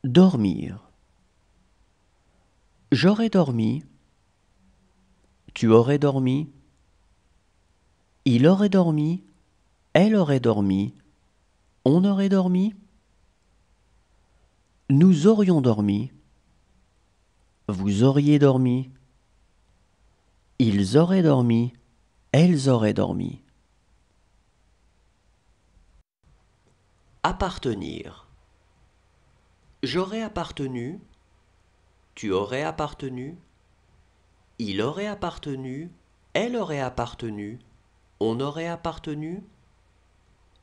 Dormir. J'aurais dormi. Tu aurais dormi. Il aurait dormi. Elle aurait dormi. On aurait dormi. Nous aurions dormi. Vous auriez dormi. Ils auraient dormi. Elles auraient dormi. Appartenir. J'aurais appartenu. Tu aurais appartenu. Il aurait appartenu. Elle aurait appartenu. On aurait appartenu.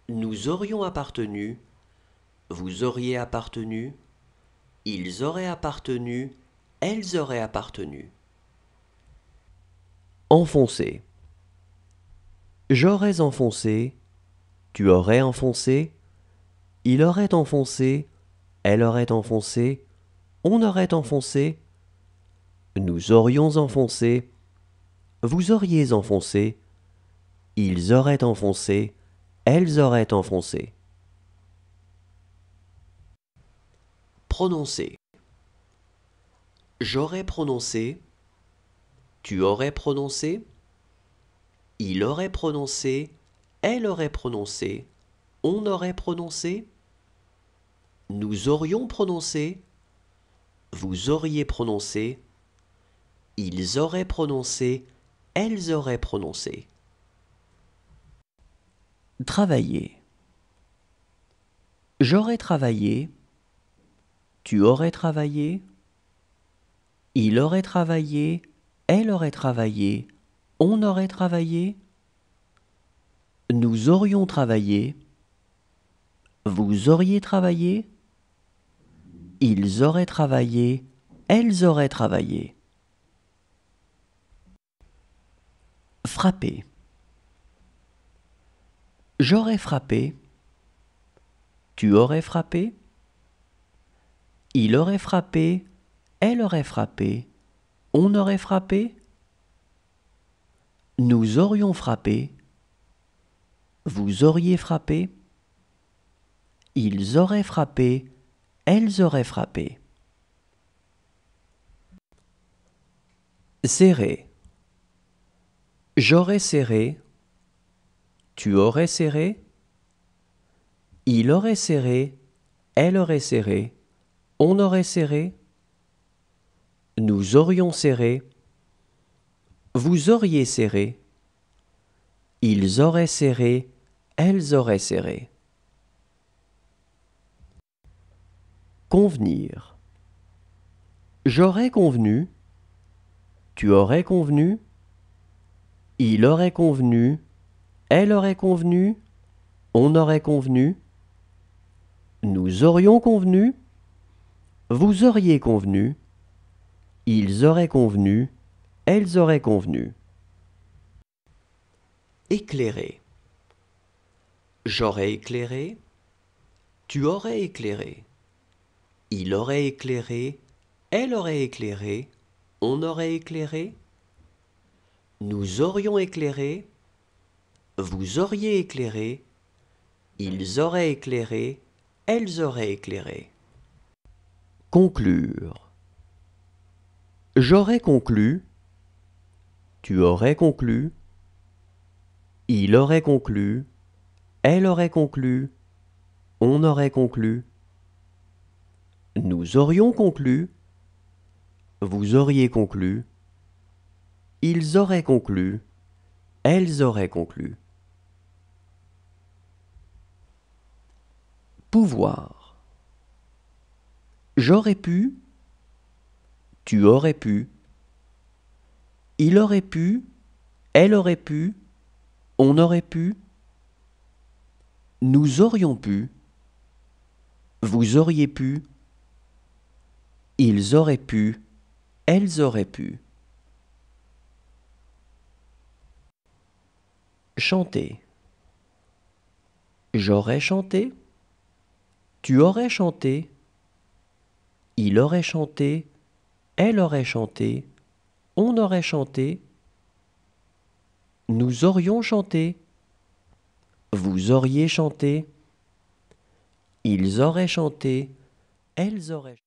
Nous aurions appartenu. Vous auriez appartenu. Ils auraient appartenu. Elles auraient appartenu. Enfoncer. J'aurais enfoncé. Tu aurais enfoncé. Il aurait enfoncé. Elle aurait enfoncé. On aurait enfoncé. Nous aurions enfoncé. Vous auriez enfoncé. Ils auraient enfoncé. Elles auraient enfoncé. Prononcer. J'aurais prononcé. Tu aurais prononcé. Il aurait prononcé. Elle aurait prononcé. On aurait prononcé. Nous aurions prononcé. Vous auriez prononcé. Ils auraient prononcé. Elles auraient prononcé. Travailler. J'aurais travaillé. Tu aurais travaillé. Il aurait travaillé. Elle aurait travaillé. On aurait travaillé. Nous aurions travaillé. Vous auriez travaillé. Ils auraient travaillé. Elles auraient travaillé. Frapper. J'aurais frappé. Tu aurais frappé. Il aurait frappé. Elle aurait frappé. On aurait frappé. Nous aurions frappé. Vous auriez frappé. Ils auraient frappé. Elles auraient frappé. Serrer. J'aurais serré. Tu aurais serré. Il aurait serré. Elle aurait serré. On aurait serré. Nous aurions serré. Vous auriez serré. Ils auraient serré. Elles auraient serré. Convenir. J'aurais convenu. Tu aurais convenu. Il aurait convenu. Elle aurait convenu. On aurait convenu. Nous aurions convenu. Vous auriez convenu. Ils auraient convenu. Elles auraient convenu. Éclairer. J'aurais éclairé. Tu aurais éclairé. Il aurait éclairé. Elle aurait éclairé. On aurait éclairé. Nous aurions éclairé. Vous auriez éclairé. Ils auraient éclairé. Elles auraient éclairé. Conclure. J'aurais conclu. Tu aurais conclu. Il aurait conclu. Elle aurait conclu. On aurait conclu. Nous aurions conclu. Vous auriez conclu. Ils auraient conclu. Elles auraient conclu. Pouvoir. J'aurais pu. Tu aurais pu. Il aurait pu. Elle aurait pu. On aurait pu. Nous aurions pu. Vous auriez pu. Ils auraient pu. Elles auraient pu. Chanter. J'aurais chanté. Tu aurais chanté. Il aurait chanté. Elle aurait chanté. On aurait chanté. Nous aurions chanté. Vous auriez chanté. Ils auraient chanté. elles auraient.